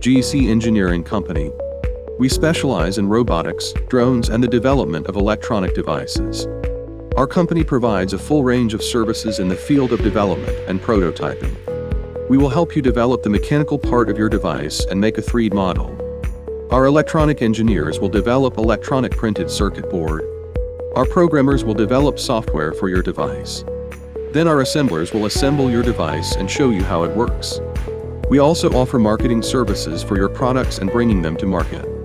GEC Engineering company. We specialize in robotics, drones, and the development of electronic devices. Our company provides a full range of services in the field of development and prototyping. We will help you develop the mechanical part of your device and make a 3D model. Our electronic engineers will develop electronic printed circuit board. Our programmers will develop software for your device. Then our assemblers will assemble your device and show you how it works. We also offer marketing services for your products and bringing them to market.